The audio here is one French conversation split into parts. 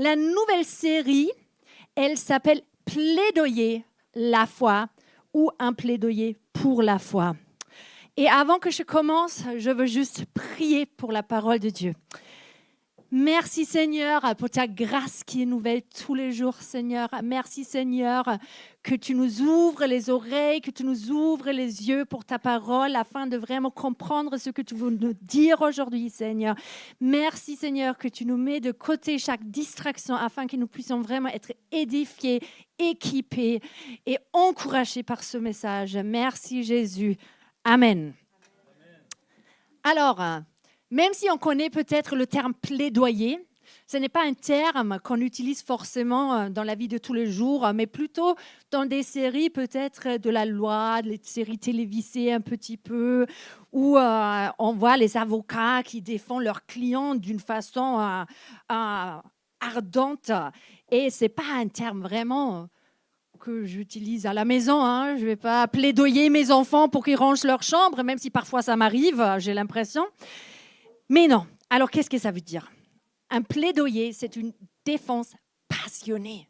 La nouvelle série, elle s'appelle Plaidoyer la foi ou un plaidoyer pour la foi. Et avant que je commence, je veux juste prier pour la parole de Dieu. Merci Seigneur pour ta grâce qui est nouvelle tous les jours, Seigneur. Merci Seigneur que tu nous ouvres les oreilles, que tu nous ouvres les yeux pour ta parole afin de vraiment comprendre ce que tu veux nous dire aujourd'hui, Seigneur. Merci Seigneur que tu nous mets de côté chaque distraction afin que nous puissions vraiment être édifiés, équipés et encouragés par ce message. Merci Jésus. Amen. Alors, même si on connaît peut-être le terme plaidoyer, ce n'est pas un terme qu'on utilise forcément dans la vie de tous les jours, mais plutôt dans des séries peut-être de la loi, des séries télévisées un petit peu, où on voit les avocats qui défendent leurs clients d'une façon ardente. Et ce n'est pas un terme vraiment que j'utilise à la maison. Je ne vais pas plaidoyer mes enfants pour qu'ils rangent leur chambre, même si parfois ça m'arrive, j'ai l'impression. Mais non. Alors, qu'est-ce que ça veut dire ? Un plaidoyer, c'est une défense passionnée.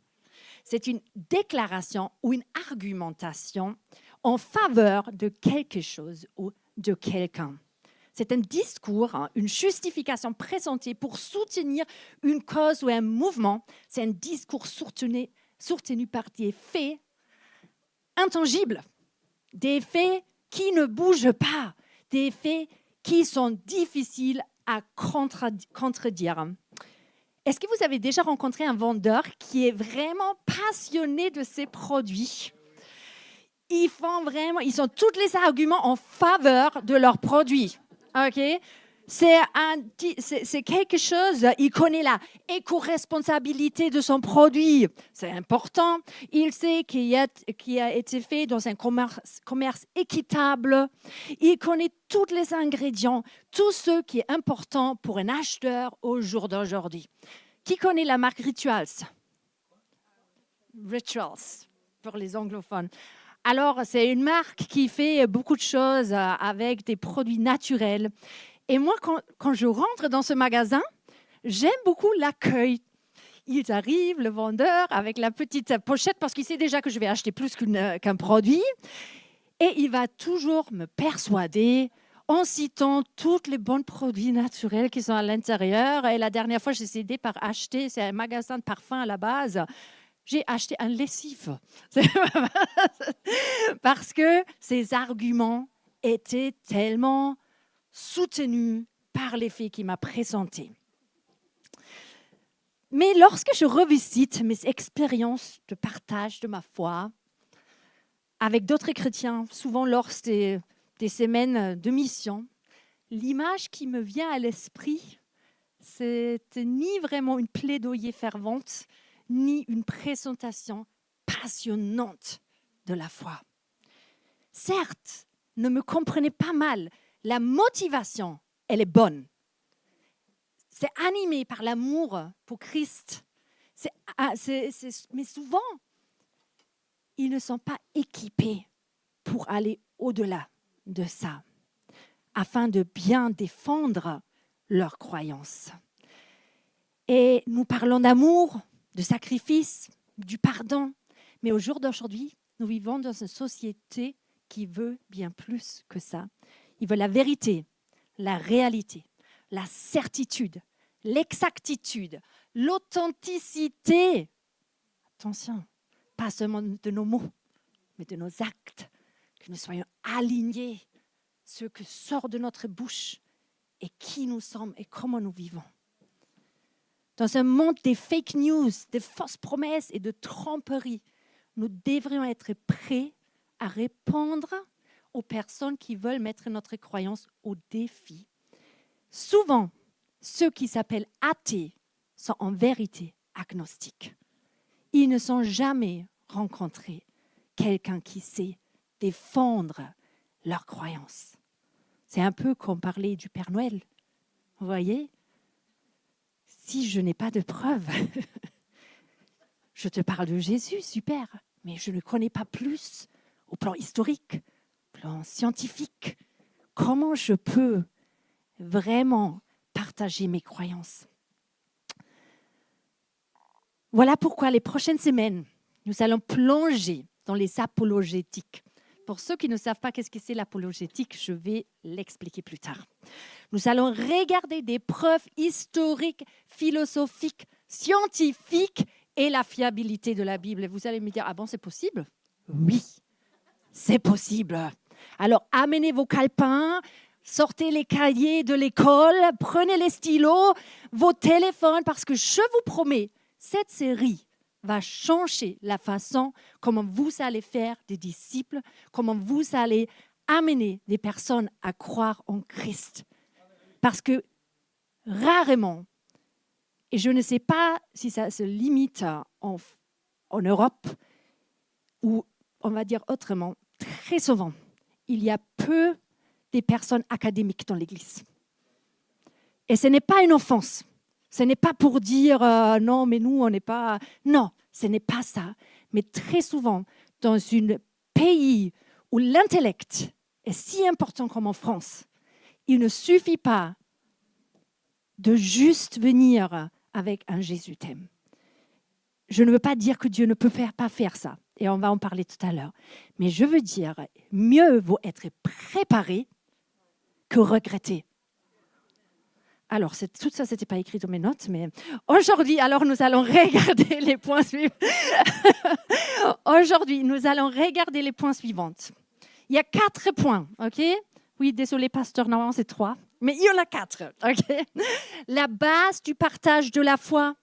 C'est une déclaration ou une argumentation en faveur de quelque chose ou de quelqu'un. C'est un discours, une justification présentée pour soutenir une cause ou un mouvement. C'est un discours soutenu par des faits intangibles, des faits qui ne bougent pas, des faits qui sont difficiles à contredire. Est-ce que vous avez déjà rencontré un vendeur qui est vraiment passionné de ses produits ? Ils ont tous les arguments en faveur de leurs produits. Ok ? C'est quelque chose, il connaît la éco-responsabilité de son produit, c'est important. Il sait qu'il a été fait dans un commerce équitable. Il connaît tous les ingrédients, tout ce qui est important pour un acheteur au jour d'aujourd'hui. Qui connaît la marque Rituals ? Rituals, pour les anglophones. Alors, c'est une marque qui fait beaucoup de choses avec des produits naturels. Et moi, quand je rentre dans ce magasin, j'aime beaucoup l'accueil. Ils arrivent, le vendeur, avec la petite pochette, parce qu'il sait déjà que je vais acheter plus qu'un produit. Et il va toujours me persuader en citant tous les bons produits naturels qui sont à l'intérieur. Et la dernière fois, j'ai décidé par acheter, c'est un magasin de parfums à la base, j'ai acheté un lessive. Parce que ces arguments étaient tellement soutenu par les faits qu'il m'a présentés. Mais lorsque je revisite mes expériences de partage de ma foi avec d'autres chrétiens, souvent lors des semaines de mission, l'image qui me vient à l'esprit, c'était ni vraiment une plaidoyer fervente, ni une présentation passionnante de la foi. Certes, ne me comprenez pas mal, la motivation, elle est bonne. C'est animé par l'amour pour Christ. Mais souvent, ils ne sont pas équipés pour aller au-delà de ça, afin de bien défendre leurs croyances. Et nous parlons d'amour, de sacrifice, du pardon. Mais au jour d'aujourd'hui, nous vivons dans une société qui veut bien plus que ça. Il veut la vérité, la réalité, la certitude, l'exactitude, l'authenticité. Attention, pas seulement de nos mots, mais de nos actes, que nous soyons alignés, ce que sort de notre bouche et qui nous sommes et comment nous vivons. Dans un monde des fake news, des fausses promesses et de tromperies, nous devrions être prêts à répondre aux personnes qui veulent mettre notre croyance au défi. Souvent, ceux qui s'appellent athées sont en vérité agnostiques. Ils ne sont jamais rencontrés quelqu'un qui sait défendre leur croyance. C'est un peu comme parler du Père Noël. Vous voyez ? Si je n'ai pas de preuves, je te parle de Jésus, super, mais je ne connais pas plus au plan historique, au plan scientifique. Comment je peux vraiment partager mes croyances ? Voilà pourquoi les prochaines semaines, nous allons plonger dans les apologétiques. Pour ceux qui ne savent pas qu'est-ce que c'est l'apologétique, je vais l'expliquer plus tard. Nous allons regarder des preuves historiques, philosophiques, scientifiques et la fiabilité de la Bible. Et vous allez me dire, ah bon, c'est possible? Oui, c'est possible. Alors, amenez vos calepins, sortez les cahiers de l'école, prenez les stylos, vos téléphones, parce que je vous promets, cette série va changer la façon comment vous allez faire des disciples, comment vous allez amener des personnes à croire en Christ. Parce que rarement, et je ne sais pas si ça se limite en Europe, ou on va dire autrement, très souvent, il y a peu des personnes académiques dans l'Église. Et ce n'est pas une offense. Ce n'est pas pour dire non, mais nous, on n'est pas... Non, ce n'est pas ça. Mais très souvent, dans un pays où l'intellect est si important comme en France, il ne suffit pas de juste venir avec un Jésus t'aime. Je ne veux pas dire que Dieu ne peut pas faire ça. Et on va en parler tout à l'heure. Mais je veux dire, mieux vaut être préparé que regretter. Alors, tout ça, ce n'était pas écrit dans mes notes, mais aujourd'hui, alors nous allons regarder les points suivants. Aujourd'hui, nous allons regarder les points suivants. Il y a 4 points, ok? Oui, désolé, pasteur, normalement c'est 3, mais il y en a 4, ok? La base du partage de la foi.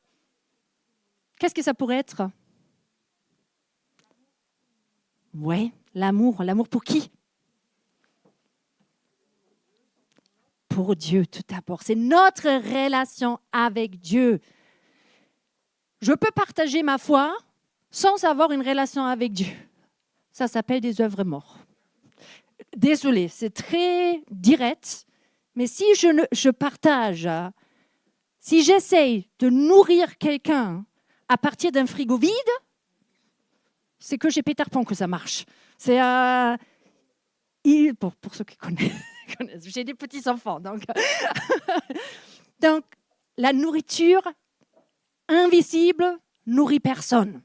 Qu'est-ce que ça pourrait être? Oui, l'amour. L'amour pour qui? Pour Dieu tout d'abord. C'est notre relation avec Dieu. Je peux partager ma foi sans avoir une relation avec Dieu. Ça s'appelle des œuvres mortes. Désolée, c'est très direct, mais si je partage, si j'essaye de nourrir quelqu'un à partir d'un frigo vide, c'est que chez Peter Pan que ça marche. C'est pour ceux qui connaissent. J'ai des petits-enfants. Donc, la nourriture invisible nourrit personne.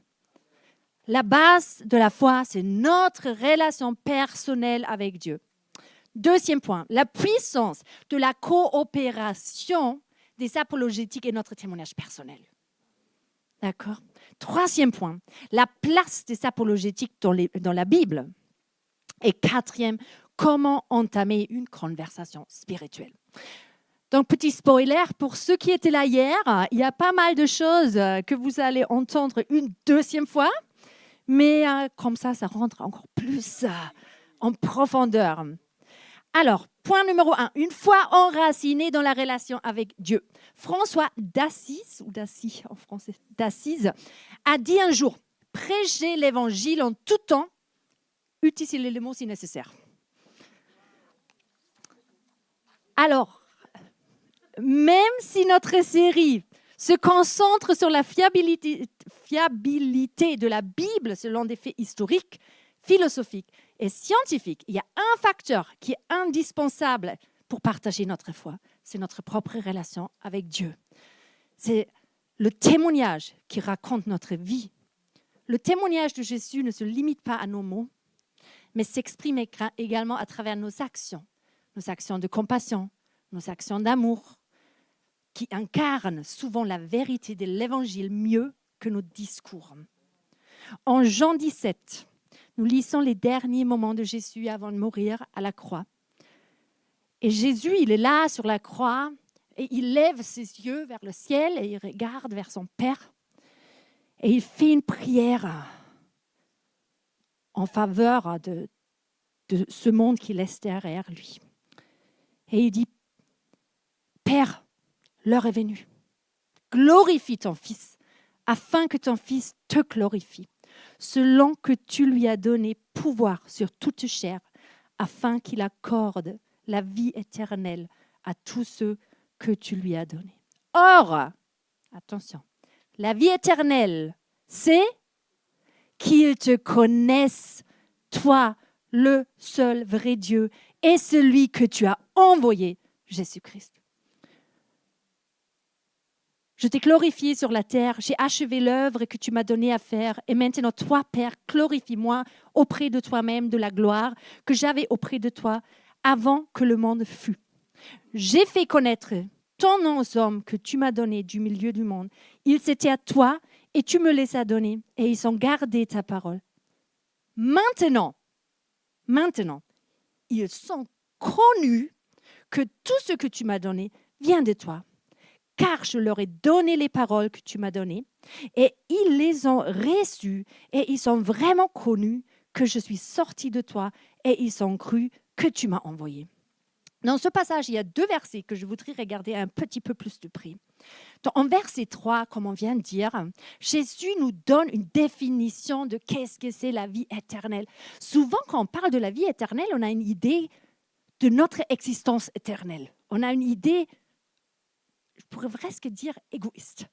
La base de la foi, c'est notre relation personnelle avec Dieu. Deuxième point, la puissance de la coopération des apologétiques et notre témoignage personnel. D'accord? Troisième point, la place des apologétiques dans la Bible. Et quatrième, comment entamer une conversation spirituelle. Donc, petit spoiler, pour ceux qui étaient là hier, il y a pas mal de choses que vous allez entendre une deuxième fois, mais comme ça rentre encore plus en profondeur. Alors, point numéro 1, une foi enracinée dans la relation avec Dieu. François d'Assise, ou d'Assise en français, d'Assise, a dit un jour, prêchez l'évangile en tout temps, utilisez les mots si nécessaire. Alors, même si notre série se concentre sur la fiabilité de la Bible selon des faits historiques, philosophiques et scientifiques, il y a un facteur qui est indispensable pour partager notre foi, c'est notre propre relation avec Dieu. C'est le témoignage qui raconte notre vie. Le témoignage de Jésus ne se limite pas à nos mots, mais s'exprime également à travers nos actions de compassion, nos actions d'amour, qui incarnent souvent la vérité de l'Évangile mieux que nos discours. En Jean 17, nous lisons les derniers moments de Jésus avant de mourir à la croix. Et Jésus, il est là sur la croix et il lève ses yeux vers le ciel et il regarde vers son Père et il fait une prière en faveur de ce monde qu'il laisse derrière lui. Et il dit, Père, l'heure est venue. Glorifie ton Fils, afin que ton Fils te glorifie, selon que tu lui as donné pouvoir sur toute chair, afin qu'il accorde la vie éternelle à tous ceux que tu lui as donnés. Or, attention, la vie éternelle, c'est qu'ils te connaissent, toi, le seul vrai Dieu, et celui que tu as envoyé, Jésus-Christ. Je t'ai glorifié sur la terre, j'ai achevé l'œuvre que tu m'as donnée à faire. Et maintenant, toi, Père, glorifie-moi auprès de toi-même de la gloire que j'avais auprès de toi avant que le monde fût. J'ai fait connaître ton nom aux hommes que tu m'as donnés du milieu du monde. Ils s'étaient à toi et tu me les as donnés et ils ont gardé ta parole. Maintenant, ils sont connus que tout ce que tu m'as donné vient de toi. Car je leur ai donné les paroles que tu m'as données et ils les ont reçues et ils sont vraiment connus que je suis sorti de toi et ils ont cru que tu m'as envoyé. Dans ce passage, il y a 2 versets que je voudrais regarder un petit peu plus de près. En verset 3, comme on vient de dire, Jésus nous donne une définition de qu'est-ce que c'est la vie éternelle. Souvent, quand on parle de la vie éternelle, on a une idée de notre existence éternelle. On a une idée, je pourrais presque dire égoïste.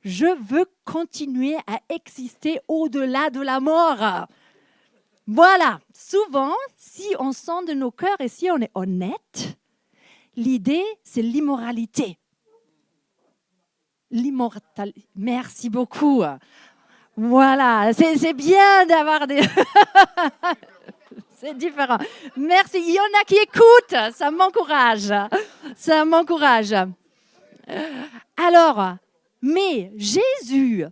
Je veux continuer à exister au-delà de la mort. Voilà, souvent, si on sent de nos cœurs et si on est honnête, l'idée, c'est l'immoralité. L'immortalité. Merci beaucoup. Voilà, c'est bien d'avoir des... C'est différent. Merci. Il y en a qui écoutent, ça m'encourage. Ça m'encourage. Alors, mais Jésus,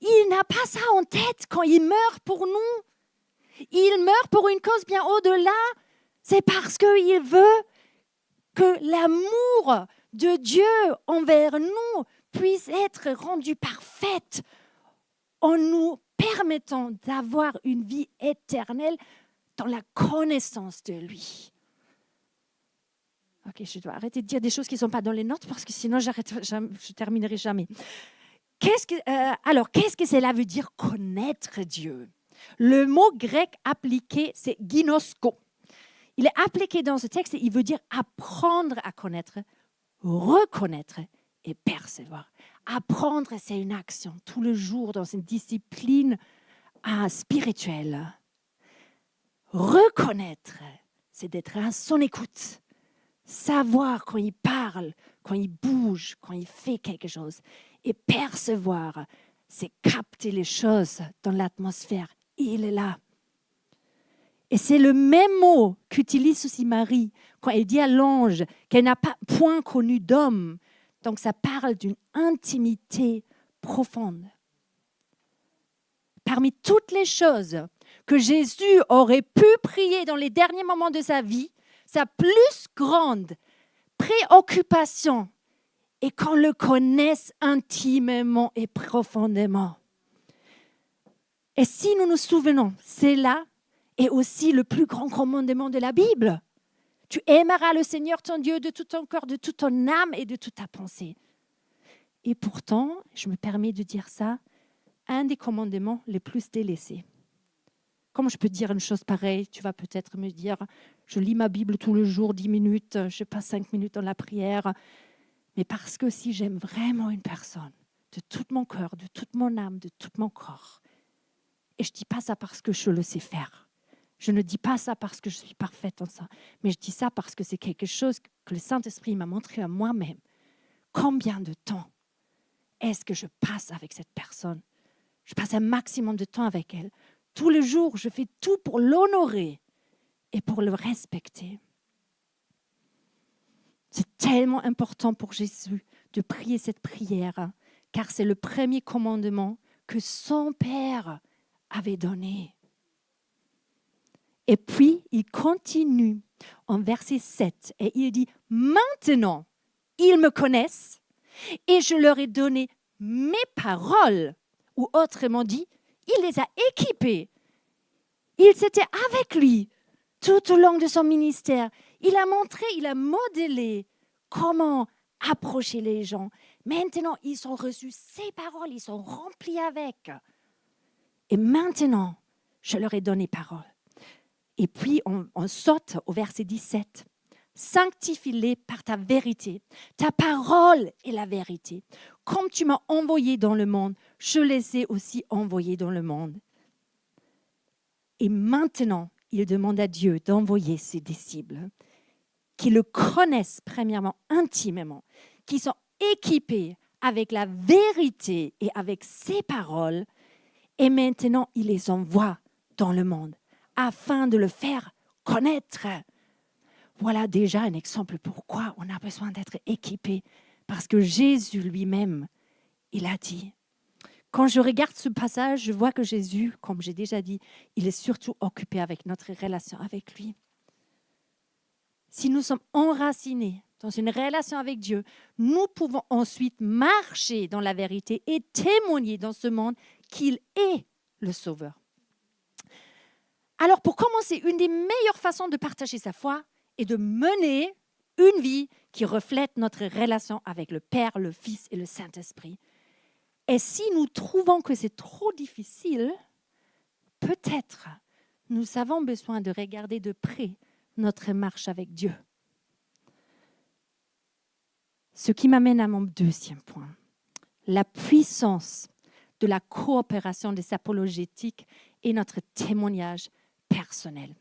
il n'a pas ça en tête quand il meurt pour nous. Il meurt pour une cause bien au-delà. C'est parce qu'il veut que l'amour de Dieu envers nous puisse être rendu parfaite en nous permettant d'avoir une vie éternelle dans la connaissance de lui. Ok, je dois arrêter de dire des choses qui ne sont pas dans les notes parce que sinon je ne terminerai jamais. Qu'est-ce que cela veut dire connaître Dieu? Le mot grec appliqué, c'est ginosko. Il est appliqué dans ce texte et il veut dire apprendre à connaître, reconnaître et percevoir. Apprendre, c'est une action tout le jour dans une discipline spirituelle. Reconnaître, c'est d'être à son écoute. Savoir quand il parle, quand il bouge, quand il fait quelque chose. Et percevoir, c'est capter les choses dans l'atmosphère. Il est là. Et c'est le même mot qu'utilise aussi Marie quand elle dit à l'ange qu'elle n'a pas point connu d'homme. Donc ça parle d'une intimité profonde. Parmi toutes les choses que Jésus aurait pu prier dans les derniers moments de sa vie, sa plus grande préoccupation est qu'on le connaisse intimement et profondément. Et si nous nous souvenons, c'est là et aussi le plus grand commandement de la Bible. Tu aimeras le Seigneur ton Dieu de tout ton corps, de toute ton âme et de toute ta pensée. Et pourtant, je me permets de dire ça, un des commandements les plus délaissés. Comment je peux dire une chose pareille? Tu vas peut-être me dire, je lis ma Bible tous les jours, 10 minutes, je passe 5 minutes dans la prière. Mais parce que si j'aime vraiment une personne, de tout mon cœur, de toute mon âme, de tout mon corps, et je ne dis pas ça parce que je le sais faire, je ne dis pas ça parce que je suis parfaite en ça, mais je dis ça parce que c'est quelque chose que le Saint-Esprit m'a montré à moi-même. Combien de temps est-ce que je passe avec cette personne? Je passe un maximum de temps avec elle. Tous les jours, je fais tout pour l'honorer et pour le respecter. C'est tellement important pour Jésus de prier cette prière, car c'est le premier commandement que son Père avait donné. Et puis, il continue en verset 7 et il dit « Maintenant, ils me connaissent et je leur ai donné mes paroles. » Ou autrement dit, il les a équipés. Ils étaient avec lui tout au long de son ministère. Il a montré, il a modélé comment approcher les gens. Maintenant, ils ont reçu ses paroles, ils sont remplis avec. Et maintenant, je leur ai donné parole. Et puis, on saute au verset 17. Sanctifie-les par ta vérité. Ta parole est la vérité. Comme tu m'as envoyé dans le monde, je les ai aussi envoyés dans le monde. Et maintenant, il demande à Dieu d'envoyer ses disciples qui le connaissent premièrement intimement, qui sont équipés avec la vérité et avec ses paroles, et maintenant il les envoie dans le monde afin de le faire connaître. Voilà déjà un exemple pourquoi on a besoin d'être équipé, parce que Jésus lui-même, il a dit. Quand je regarde ce passage, je vois que Jésus, comme j'ai déjà dit, il est surtout occupé avec notre relation avec lui. Si nous sommes enracinés dans une relation avec Dieu, nous pouvons ensuite marcher dans la vérité et témoigner dans ce monde qu'il est le Sauveur. Alors, pour commencer, une des meilleures façons de partager sa foi est de mener une vie qui reflète notre relation avec le Père, le Fils et le Saint-Esprit. Et si nous trouvons que c'est trop difficile, peut-être nous avons besoin de regarder de près notre marche avec Dieu. Ce qui m'amène à mon deuxième point, la puissance de la coopération des apologétiques et notre témoignage personnel.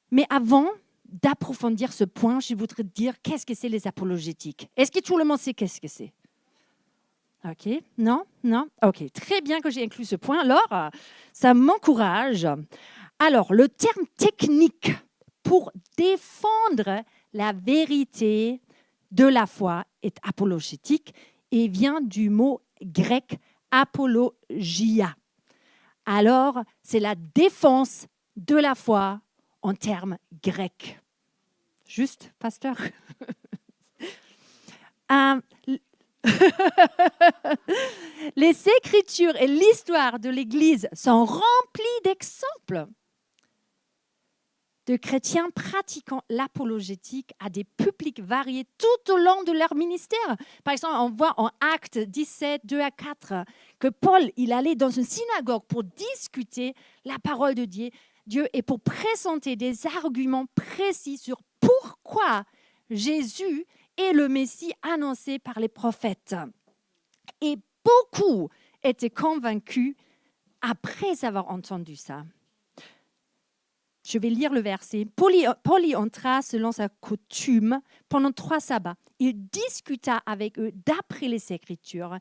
Mais avant d'approfondir ce point, je voudrais dire qu'est-ce que c'est les apologétiques. Est-ce que tout le monde sait qu'est-ce que c'est? OK, non? OK, très bien que j'ai inclus ce point. Alors, ça m'encourage. Alors, le terme technique pour défendre la vérité de la foi est apologétique et vient du mot grec apologia. Alors, c'est la défense de la foi en termes grecs. Juste, pasteur? Les Écritures et l'histoire de l'Église sont remplies d'exemples de chrétiens pratiquant l'apologétique à des publics variés tout au long de leur ministère. Par exemple, on voit en Actes 17, 2 à 4, que Paul, il allait dans une synagogue pour discuter la parole de Dieu et pour présenter des arguments précis sur pourquoi Jésus est le Messie annoncé par les prophètes. Et beaucoup étaient convaincus après avoir entendu ça. Je vais lire le verset. Paul y entra selon sa coutume pendant 3 sabbats. Il discuta avec eux d'après les Écritures,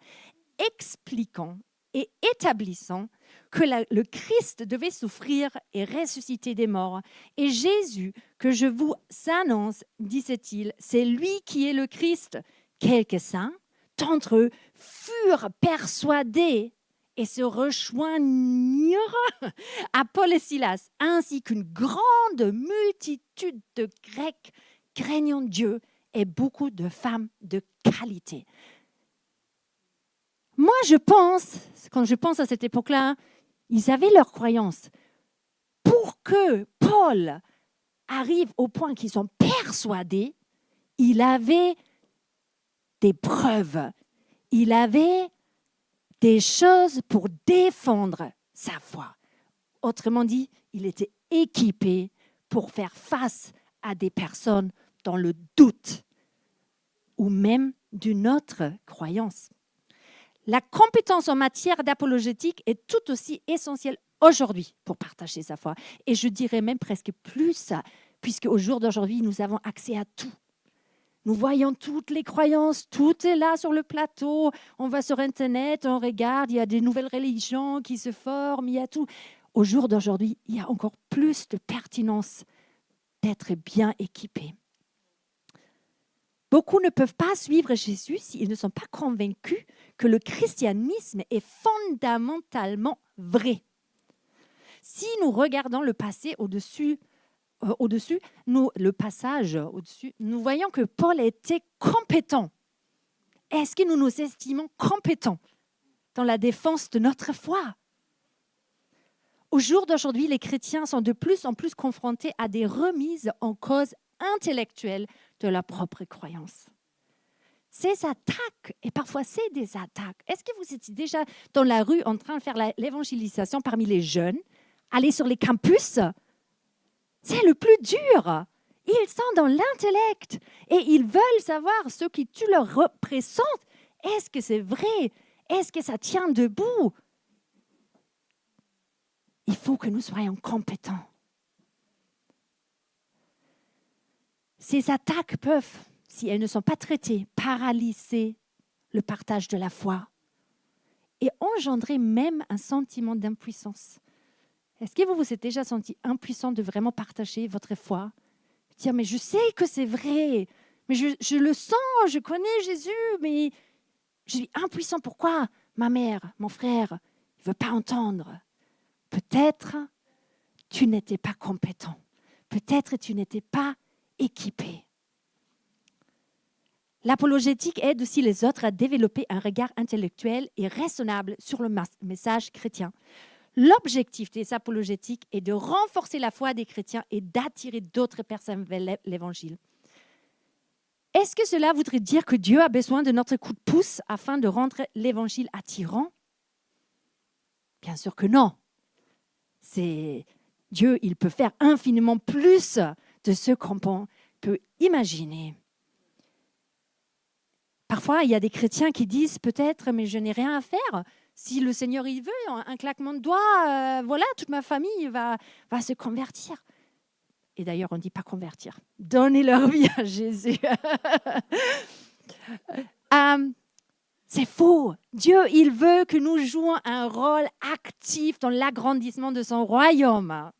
expliquant et établissant que le Christ devait souffrir et ressusciter des morts. Et Jésus, que je vous annonce, disait-il, c'est lui qui est le Christ. Quelques-uns d'entre eux furent persuadés et se rejoignirent à Paul et Silas, ainsi qu'une grande multitude de Grecs craignant Dieu et beaucoup de femmes de qualité. Moi, quand je pense à cette époque-là, ils avaient leur croyance. Pour que Paul arrive au point qu'ils sont persuadés, il avait des preuves, il avait des choses pour défendre sa foi. Autrement dit, il était équipé pour faire face à des personnes dans le doute ou même d'une autre croyance. La compétence en matière d'apologétique est tout aussi essentielle aujourd'hui pour partager sa foi. Et je dirais même presque plus, puisque au jour d'aujourd'hui, nous avons accès à tout. Nous voyons toutes les croyances, tout est là sur le plateau. On va sur Internet, on regarde, il y a des nouvelles religions qui se forment, il y a tout. Au jour d'aujourd'hui, il y a encore plus de pertinence d'être bien équipé. Beaucoup ne peuvent pas suivre Jésus s'ils ne sont pas convaincus que le christianisme est fondamentalement vrai. Si nous regardons le passé au-dessus, le passage au-dessus, nous voyons que Paul était compétent. Est-ce que nous nous estimons compétents dans la défense de notre foi? Au jour d'aujourd'hui, les chrétiens sont de plus en plus confrontés à des remises en cause intellectuelles de leur propre croyance. Ces attaques, et parfois c'est des attaques, est-ce que vous étiez déjà dans la rue en train de faire l'évangélisation parmi les jeunes, aller sur les campus? C'est le plus dur. Ils sont dans l'intellect et ils veulent savoir ce que tu leur représentes. Est-ce que c'est vrai? Est-ce que ça tient debout? Il faut que nous soyons compétents. Ces attaques peuvent, si elles ne sont pas traitées, paralyser le partage de la foi et engendrer même un sentiment d'impuissance. Est-ce que vous vous êtes déjà senti impuissant de vraiment partager votre foi? Dire, mais je sais que c'est vrai, mais je le sens, je connais Jésus, mais je suis impuissant. Pourquoi? Ma mère, mon frère, il ne veut pas entendre. Peut-être tu n'étais pas compétent. Peut-être tu n'étais pas équipé. L'apologétique aide aussi les autres à développer un regard intellectuel et raisonnable sur le message chrétien. L'objectif des apologétiques est de renforcer la foi des chrétiens et d'attirer d'autres personnes vers l'Évangile. Est-ce que cela voudrait dire que Dieu a besoin de notre coup de pouce afin de rendre l'Évangile attirant? Bien sûr que non. Dieu, il peut faire infiniment plus de ce qu'on peut imaginer. Parfois, il y a des chrétiens qui disent peut-être, mais je n'ai rien à faire. Si le Seigneur il veut, un claquement de doigts, voilà, toute ma famille va se convertir. Et d'ailleurs, on ne dit pas convertir. Donner leur vie à Jésus. C'est faux. Dieu, il veut que nous jouions un rôle actif dans l'agrandissement de son royaume.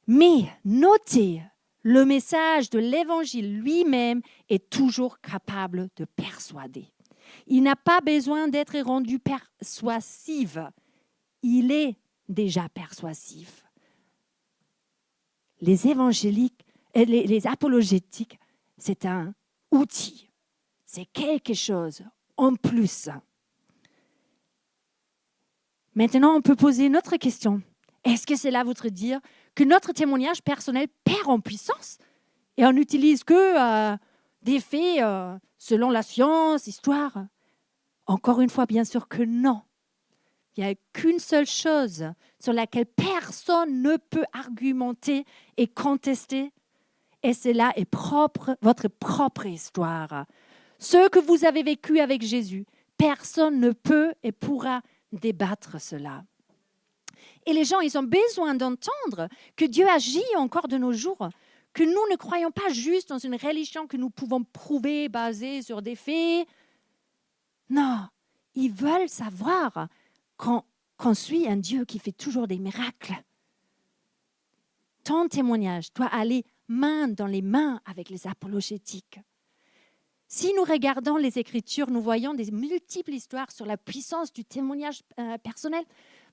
Mais notez, le message de l'Évangile lui-même est toujours capable de persuader. Il n'a pas besoin d'être rendu persuasif. Il est déjà persuasif. Les évangéliques, les apologétiques, c'est un outil. C'est quelque chose en plus. Maintenant, on peut poser une autre question. Est-ce que cela voudrait dire que notre témoignage personnel perd en puissance et on n'utilise que des faits selon la science, histoire? Encore une fois, bien sûr que non. Il n'y a qu'une seule chose sur laquelle personne ne peut argumenter et contester, et cela est votre propre histoire. Ce que vous avez vécu avec Jésus, personne ne peut et pourra débattre cela. Et les gens, ils ont besoin d'entendre que Dieu agit encore de nos jours, que nous ne croyons pas juste dans une religion que nous pouvons prouver basée sur des faits. Non, ils veulent savoir qu'on suit un Dieu qui fait toujours des miracles. Ton témoignage doit aller main dans les mains avec les apologétiques. Si nous regardons les Écritures, nous voyons des multiples histoires sur la puissance du témoignage personnel.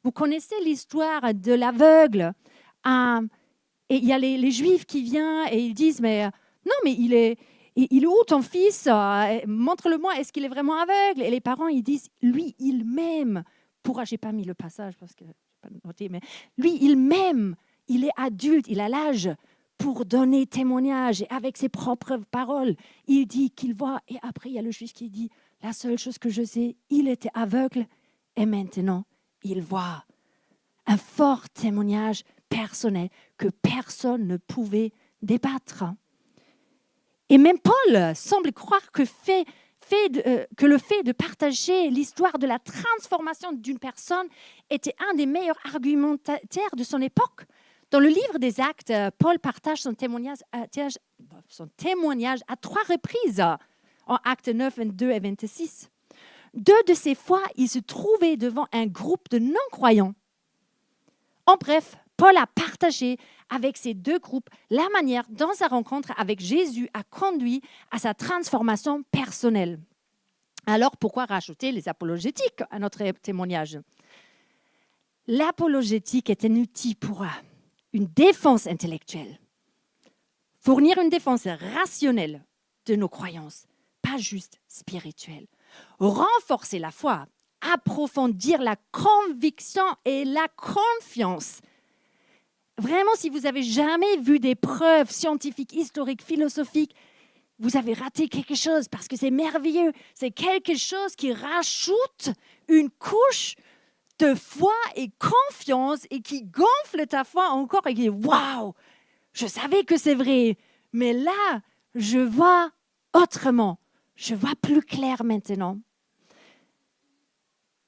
Vous connaissez l'histoire de l'aveugle. Et il y a les Juifs qui viennent et ils disent, mais non, mais il est où ton fils? Montre-le-moi, est-ce qu'il est vraiment aveugle? Et les parents, ils disent, lui, il m'aime. Je n'ai pas mis le passage parce que je n'ai pas noté, mais lui, il m'aime. Il est adulte, il a l'âge pour donner témoignage. Et avec ses propres paroles, il dit qu'il voit. Et après, il y a le Juif qui dit, la seule chose que je sais, il était aveugle et maintenant, il voit. Un fort témoignage personnel que personne ne pouvait débattre. Et même Paul semble croire que le fait de partager l'histoire de la transformation d'une personne était un des meilleurs argumentaires de son époque. Dans le livre des Actes, Paul partage son témoignage à 3 reprises, en Actes 9, 22 et 26. 2 de ces fois, il se trouvait devant un groupe de non-croyants. En bref, Paul a partagé avec ces 2 groupes la manière dont sa rencontre avec Jésus a conduit à sa transformation personnelle. Alors, pourquoi rajouter les apologétiques à notre témoignage? L'apologétique est un outil pour une défense intellectuelle. Fournir une défense rationnelle de nos croyances, pas juste spirituelle. Renforcer la foi, approfondir la conviction et la confiance. Vraiment, si vous n'avez jamais vu des preuves scientifiques, historiques, philosophiques, vous avez raté quelque chose parce que c'est merveilleux. C'est quelque chose qui rajoute une couche de foi et confiance et qui gonfle ta foi encore et qui dit « Waouh, je savais que c'est vrai, mais là, je vois autrement. Je vois plus clair maintenant. »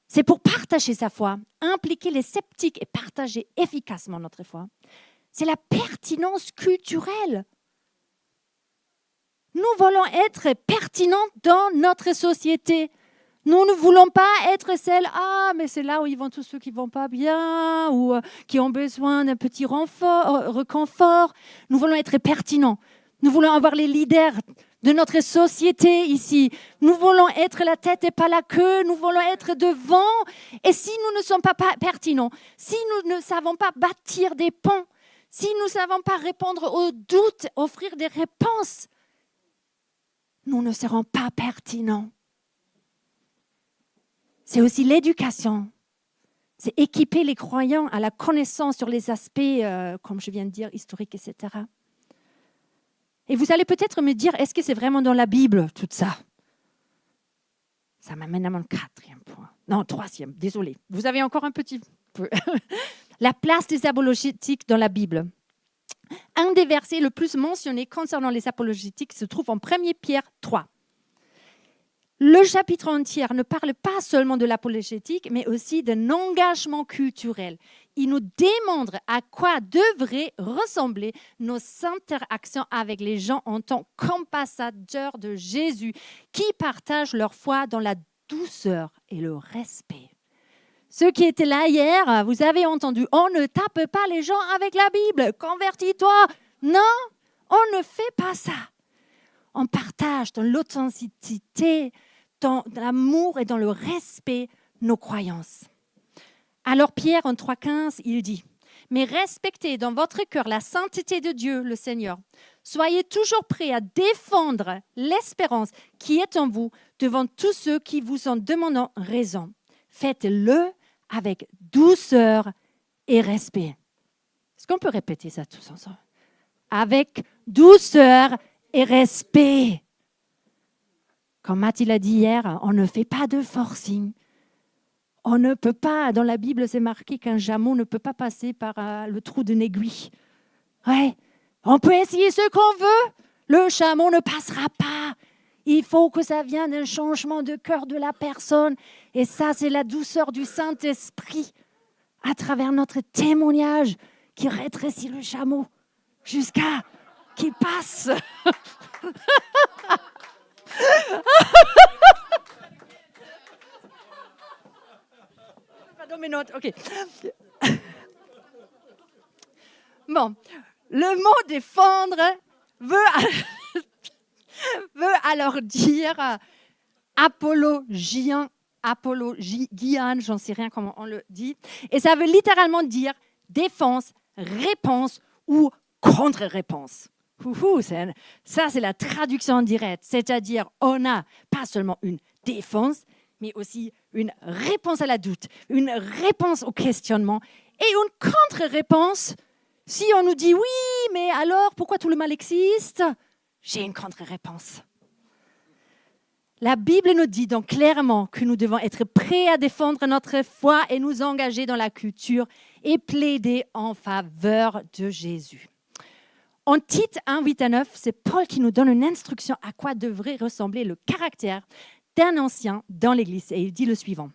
C'est pour partager sa foi, impliquer les sceptiques et partager efficacement notre foi. C'est la pertinence culturelle. Nous voulons être pertinents dans notre société. Nous ne voulons pas être celles, mais c'est là où ils vont tous ceux qui ne vont pas bien ou qui ont besoin d'un petit reconfort. Nous voulons être pertinents. Nous voulons avoir les leaders de notre société ici. Nous voulons être la tête et pas la queue. Nous voulons être devant. Et si nous ne sommes pas pertinents, si nous ne savons pas bâtir des ponts, si nous ne savons pas répondre aux doutes, offrir des réponses, nous ne serons pas pertinents. C'est aussi l'éducation. C'est équiper les croyants à la connaissance sur les aspects, comme je viens de dire, historiques, etc. Et vous allez peut-être me dire, est-ce que c'est vraiment dans la Bible, tout ça? Ça m'amène à mon 4e point. Non, 3e, désolé. Vous avez encore un petit peu. La place des apologétiques dans la Bible. Un des versets le plus mentionnés concernant les apologétiques se trouve en 1 Pierre 3. Le chapitre entier ne parle pas seulement de l'apologétique, mais aussi d'un engagement culturel. Il nous démontre à quoi devraient ressembler nos interactions avec les gens en tant qu'ambassadeurs de Jésus, qui partagent leur foi dans la douceur et le respect. Ceux qui étaient là hier, vous avez entendu, on ne tape pas les gens avec la Bible, convertis-toi. Non, on ne fait pas ça. On partage dans l'authenticité, dans l'amour et dans le respect nos croyances. Alors Pierre, en 3,15, il dit « Mais respectez dans votre cœur la sainteté de Dieu, le Seigneur. Soyez toujours prêts à défendre l'espérance qui est en vous devant tous ceux qui vous en demandent raison. Faites-le avec douceur et respect. » Est-ce qu'on peut répéter ça tous ensemble? Avec douceur et respect. Comme Mathilde a dit hier, on ne fait pas de forcing. On ne peut pas, dans la Bible, c'est marqué qu'un jameau ne peut pas passer par le trou d'une aiguille. Ouais, on peut essayer ce qu'on veut. Le chameau ne passera pas. Il faut que ça vienne d'un changement de cœur de la personne. Et ça, c'est la douceur du Saint-Esprit à travers notre témoignage qui rétrécit le chameau jusqu'à qu'il passe. Pas dans mes notes, ok. Bon, le mot défendre veut alors dire apologian, j'en sais rien comment on le dit. Et ça veut littéralement dire défense, réponse ou contre-réponse. Ça, c'est la traduction directe. C'est-à-dire, on n'a pas seulement une défense, mais aussi une réponse à la doute, une réponse au questionnement et une contre-réponse. Si on nous dit « oui, mais alors, pourquoi tout le mal existe ?» J'ai une contre-réponse. La Bible nous dit donc clairement que nous devons être prêts à défendre notre foi et nous engager dans la culture et plaider en faveur de Jésus. En Tite 1, 8 à 9, c'est Paul qui nous donne une instruction à quoi devrait ressembler le caractère d'un ancien dans l'Église. Et il dit le suivant.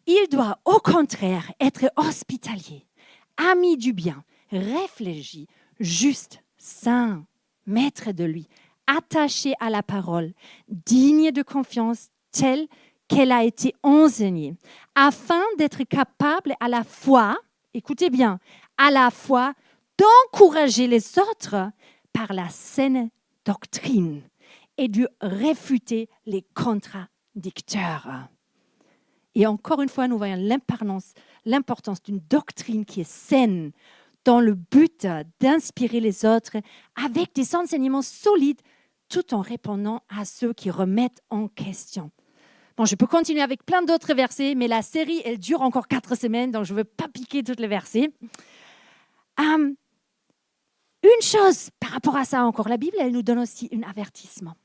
Il doit au contraire être hospitalier, ami du bien, réfléchi, juste, saint, maître de lui, attaché à la parole, digne de confiance telle qu'elle a été enseignée, afin d'être capable à la fois, écoutez bien, à la fois d'encourager les autres par la saine doctrine et de réfuter les contradicteurs. Et encore une fois, nous voyons l'importance d'une doctrine qui est saine dans le but d'inspirer les autres avec des enseignements solides tout en répondant à ceux qui remettent en question. Bon, je peux continuer avec plein d'autres versets, mais la série, elle dure encore 4 semaines, donc je ne veux pas piquer tous les versets. Une chose par rapport à ça encore, la Bible, elle nous donne aussi un avertissement.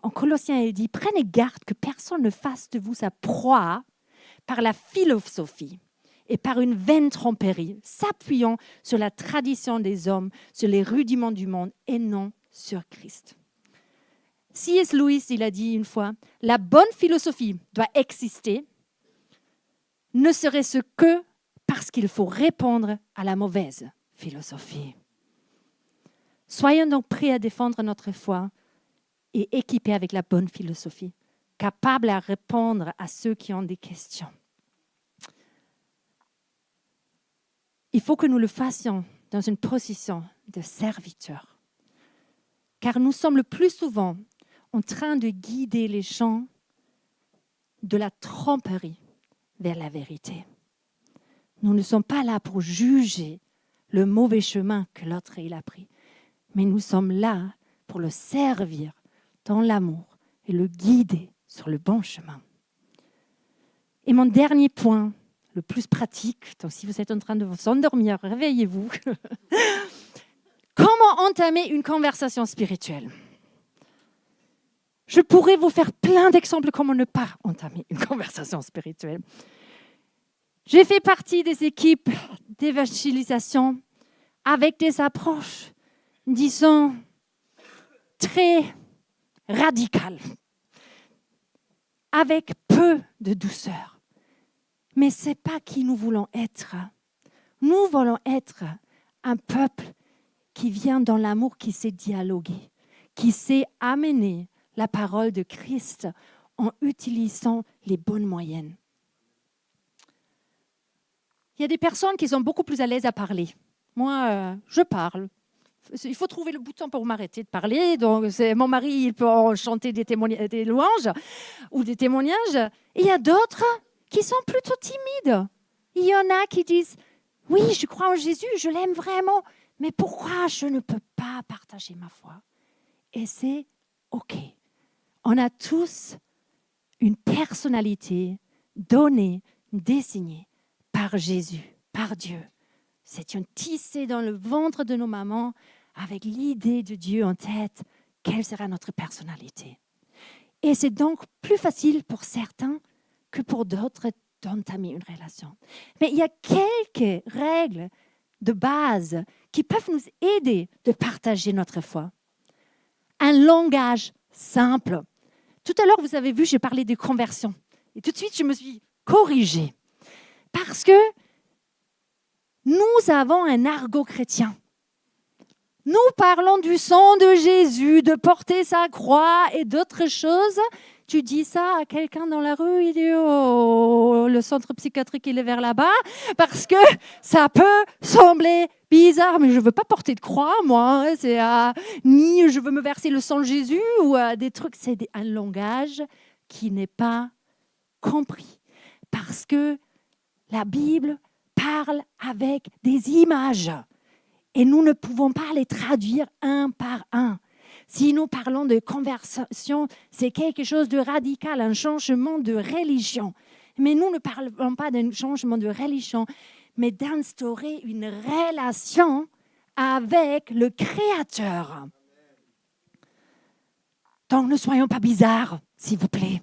En Colossiens, elle dit « Prenez garde que personne ne fasse de vous sa proie par la philosophie et par une vaine tromperie, s'appuyant sur la tradition des hommes, sur les rudiments du monde et non sur Christ. » C.S. Lewis, il a dit une fois « La bonne philosophie doit exister, ne serait-ce que parce qu'il faut répondre à la mauvaise philosophie. » Soyons donc prêts à défendre notre foi et équipés avec la bonne philosophie, capables à répondre à ceux qui ont des questions. Il faut que nous le fassions dans une position de serviteur, car nous sommes le plus souvent en train de guider les gens de la tromperie vers la vérité. Nous ne sommes pas là pour juger le mauvais chemin que l'autre il a pris, mais nous sommes là pour le servir dans l'amour et le guider sur le bon chemin. Et mon dernier point, le plus pratique, donc si vous êtes en train de vous endormir, réveillez-vous. Comment entamer une conversation spirituelle ? Je pourrais vous faire plein d'exemples comment ne pas entamer une conversation spirituelle. J'ai fait partie des équipes d'évangélisation avec des approches, disons, très radicales, avec peu de douceur. Mais ce n'est pas qui nous voulons être. Nous voulons être un peuple qui vient dans l'amour, qui sait dialoguer, qui sait amener la parole de Christ en utilisant les bonnes moyennes. Il y a des personnes qui sont beaucoup plus à l'aise à parler. Moi, je parle. Il faut trouver le bouton pour m'arrêter de parler. Donc, mon mari, il peut en chanter des louanges ou des témoignages. Et il y a d'autres qui sont plutôt timides. Il y en a qui disent « Oui, je crois en Jésus, je l'aime vraiment, mais pourquoi je ne peux pas partager ma foi ?» Et c'est OK. On a tous une personnalité donnée, dessinée par Jésus, par Dieu. C'est un tissé dans le ventre de nos mamans avec l'idée de Dieu en tête. Quelle sera notre personnalité? Et c'est donc plus facile pour certains que pour d'autres d'entamer une relation. Mais il y a quelques règles de base qui peuvent nous aider de partager notre foi. Un langage simple. Tout à l'heure, vous avez vu, j'ai parlé de conversion. Et tout de suite, je me suis corrigée. Parce que nous avons un argot chrétien. Nous parlons du sang de Jésus, de porter sa croix et d'autres choses. Tu dis ça à quelqu'un dans la rue, il dit « Oh, le centre psychiatrique, il est vers là-bas » parce que ça peut sembler bizarre, mais je ne veux pas porter de croix, moi. Ni je veux me verser le sang de Jésus ou des trucs. C'est un langage qui n'est pas compris parce que la Bible parle avec des images et nous ne pouvons pas les traduire un par un. Si nous parlons de conversion, c'est quelque chose de radical, un changement de religion. Mais nous ne parlons pas d'un changement de religion, mais d'instaurer une relation avec le Créateur. Donc ne soyons pas bizarres, s'il vous plaît.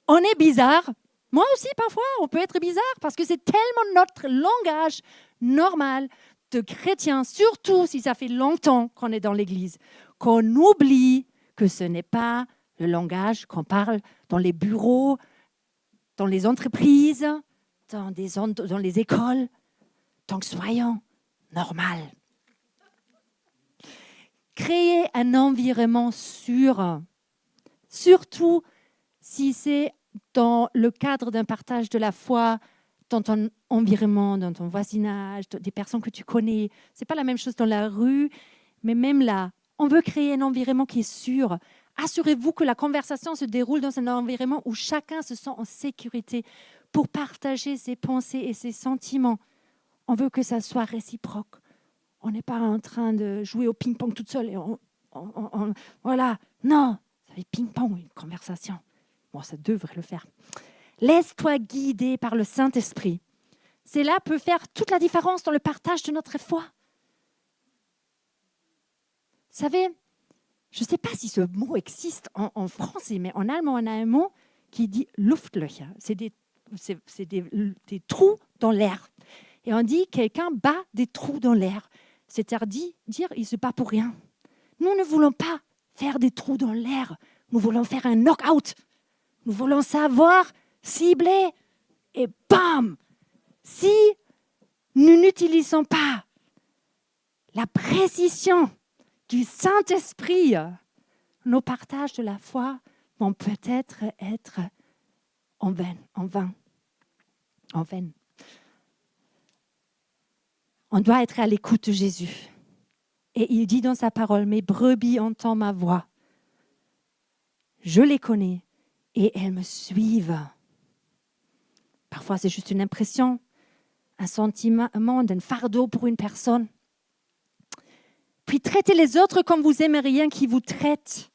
On est bizarre. Moi aussi, parfois, on peut être bizarre parce que c'est tellement notre langage normal de chrétiens, surtout si ça fait longtemps qu'on est dans l'Église, qu'on oublie que ce n'est pas le langage qu'on parle dans les bureaux, dans les entreprises, dans les écoles. Donc, soyons normaux. Créer un environnement sûr, surtout si c'est dans le cadre d'un partage de la foi, dans ton environnement, dans ton voisinage, des personnes que tu connais. Ce n'est pas la même chose dans la rue, mais même là, on veut créer un environnement qui est sûr. Assurez-vous que la conversation se déroule dans un environnement où chacun se sent en sécurité pour partager ses pensées et ses sentiments. On veut que ça soit réciproque. On n'est pas en train de jouer au ping-pong toute seule. Voilà, non, c'est ping-pong, une conversation. Bon, ça devrait le faire. Laisse-toi guider par le Saint-Esprit. Cela peut faire toute la différence dans le partage de notre foi. Vous savez, je ne sais pas si ce mot existe en français, mais en allemand, on a un mot qui dit Luftlöcher. C'est des trous dans l'air. Et on dit quelqu'un bat des trous dans l'air. C'est-à-dire dire il ne se bat pour rien. Nous ne voulons pas faire des trous dans l'air. Nous voulons faire un knock-out. Nous voulons savoir cibler et bam! Si nous n'utilisons pas la précision du Saint-Esprit, nos partages de la foi vont peut-être être en vain. On doit être à l'écoute de Jésus. Et il dit dans sa parole, « Mes brebis entendent ma voix. Je les connais et elles me suivent. » Parfois, c'est juste une impression, un sentiment d'un fardeau pour une personne. Puis, traitez les autres comme vous aimeriez qu'ils vous traitent.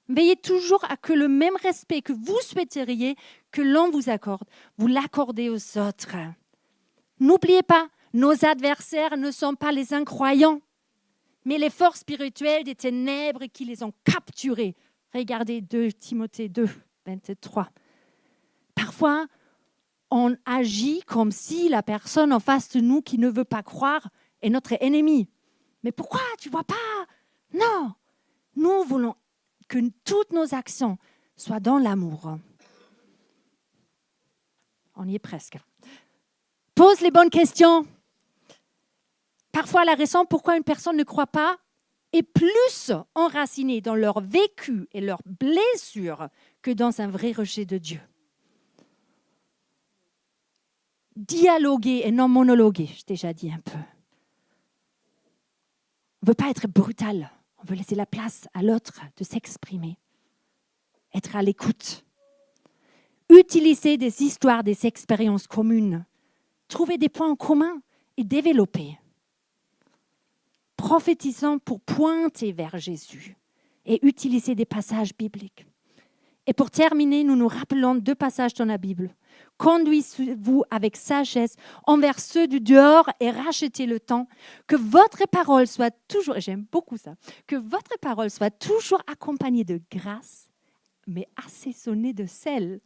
Veillez toujours à que le même respect que vous souhaiteriez que l'on vous accorde, vous l'accordez aux autres. N'oubliez pas, nos adversaires ne sont pas les incroyants, mais les forces spirituelles des ténèbres qui les ont capturés. Regardez 2 Timothée 2, 23. Parfois, on agit comme si la personne en face de nous qui ne veut pas croire est notre ennemi. Mais pourquoi tu ne vois pas? Non, nous voulons que toutes nos actions soient dans l'amour. On y est presque. Pose les bonnes questions. Parfois, la raison pourquoi une personne ne croit pas est plus enracinée dans leur vécu et leurs blessures que dans un vrai rejet de Dieu. Dialoguer et non monologuer, j'ai déjà dit un peu. On ne veut pas être brutal. On veut laisser la place à l'autre de s'exprimer. Être à l'écoute. Utiliser des histoires, des expériences communes. Trouver des points en commun et développer. Prophétisons pour pointer vers Jésus et utiliser des passages bibliques. Et pour terminer, nous nous rappelons 2 passages dans la Bible. Conduisez-vous avec sagesse envers ceux du dehors et rachetez le temps. Que votre parole soit toujours, j'aime beaucoup ça, que votre parole soit toujours accompagnée de grâce, mais assaisonnée de sel,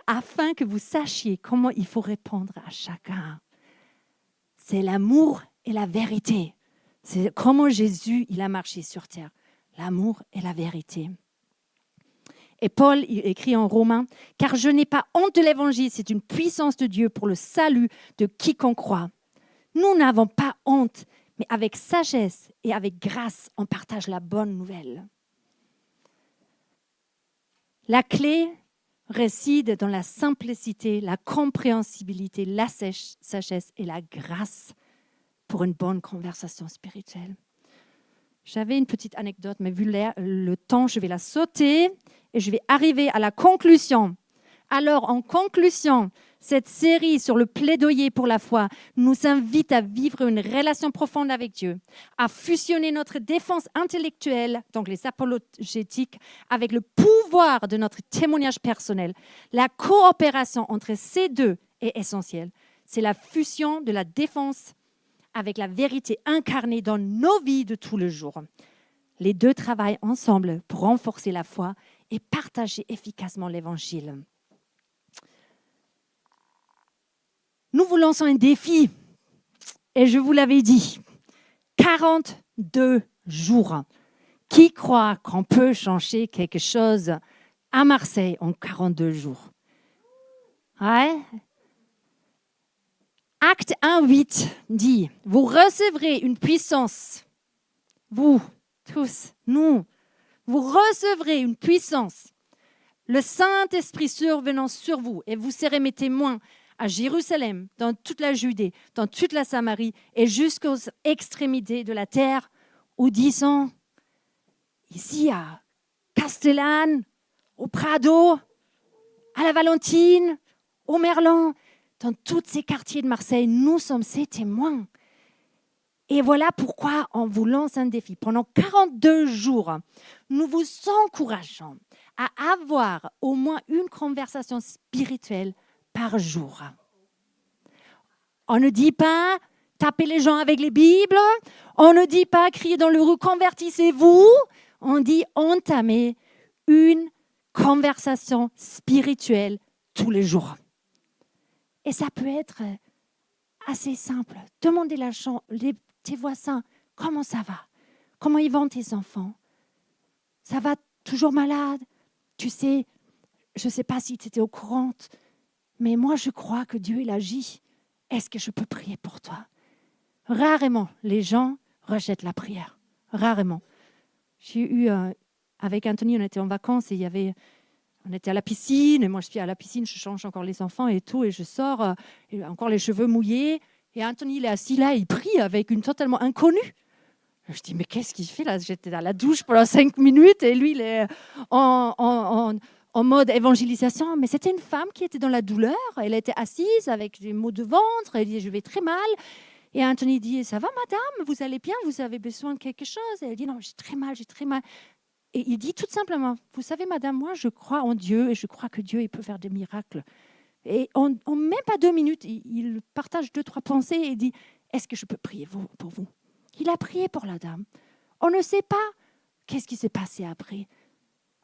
afin que vous sachiez comment il faut répondre à chacun. C'est l'amour et la vérité. C'est comment Jésus il a marché sur terre. L'amour et la vérité. Et Paul il écrit en Romains, « Car je n'ai pas honte de l'évangile, c'est une puissance de Dieu pour le salut de quiconque croit. » Nous n'avons pas honte, mais avec sagesse et avec grâce, on partage la bonne nouvelle. La clé réside dans la simplicité, la compréhensibilité, la sagesse et la grâce pour une bonne conversation spirituelle. J'avais une petite anecdote, mais vu le temps, je vais la sauter et je vais arriver à la conclusion. Alors, en conclusion, cette série sur le plaidoyer pour la foi nous invite à vivre une relation profonde avec Dieu, à fusionner notre défense intellectuelle, donc les apologétiques, avec le pouvoir de notre témoignage personnel. La coopération entre ces deux est essentielle. C'est la fusion de la défense avec la vérité incarnée dans nos vies de tous les jours. Les deux travaillent ensemble pour renforcer la foi et partager efficacement l'Évangile. Nous vous lançons un défi, et je vous l'avais dit, 42 jours. Qui croit qu'on peut changer quelque chose à Marseille en 42 jours? Ouais. Acte 1:8 dit, vous recevrez une puissance, vous tous, nous, vous recevrez une puissance, le Saint-Esprit survenant sur vous, et vous serez mes témoins à Jérusalem, dans toute la Judée, dans toute la Samarie et jusqu'aux extrémités de la terre, ou disons, ici à Castellane, au Prado, à la Valentine, au Merlan, dans tous ces quartiers de Marseille, nous sommes ces témoins. Et voilà pourquoi on vous lance un défi. Pendant 42 jours, nous vous encourageons à avoir au moins une conversation spirituelle par jour. On ne dit pas taper les gens avec les Bibles, on ne dit pas crier dans le rue, convertissez-vous, on dit entamer une conversation spirituelle tous les jours. Et ça peut être assez simple. Demandez tes voisins, comment ça va? Comment ils vont tes enfants? Ça va toujours malade? Tu sais, je ne sais pas si tu étais au courant, mais moi je crois que Dieu il agit. Est-ce que je peux prier pour toi? Rarement, les gens rejette la prière. Rarement. J'ai eu, avec Anthony, on était en vacances et on était à la piscine. Et moi, je suis à la piscine, je change encore les enfants et tout. Et je sors, et encore les cheveux mouillés. Et Anthony, il est assis là, il prie avec une totalement inconnue. Je dis, mais qu'est-ce qu'il fait là? J'étais à la douche pendant 5 minutes et lui, il est en mode évangélisation. Mais c'était une femme qui était dans la douleur. Elle était assise avec des maux de ventre. Elle dit, je vais très mal. Et Anthony dit, ça va madame, vous allez bien, vous avez besoin de quelque chose? Et elle dit, non, j'ai très mal, j'ai très mal. Et il dit tout simplement, vous savez madame, moi je crois en Dieu et je crois que Dieu il peut faire des miracles. Et en même pas 2 minutes, il partage 2-3 pensées et dit, est-ce que je peux prier pour vous? Il a prié pour la dame. On ne sait pas qu'est-ce qui s'est passé après.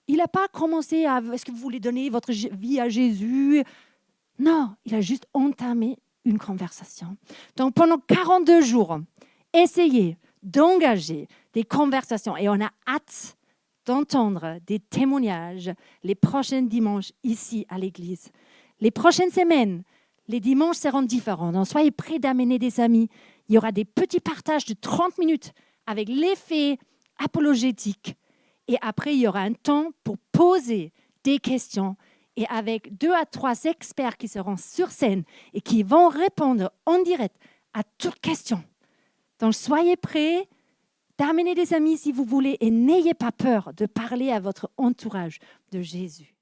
Il n'a pas commencé à, est-ce que vous voulez donner votre vie à Jésus? Non, il a juste entamé une conversation. Donc pendant 42 jours, essayez d'engager des conversations et on a hâte d'entendre des témoignages les prochains dimanches ici à l'église. Les prochaines semaines, les dimanches seront différents. Donc soyez prêts d'amener des amis. Il y aura des petits partages de 30 minutes avec l'effet apologétique. Et après, il y aura un temps pour poser des questions et avec 2 à 3 experts qui seront sur scène et qui vont répondre en direct à toutes questions. Donc, soyez prêts d'amener des amis si vous voulez et n'ayez pas peur de parler à votre entourage de Jésus.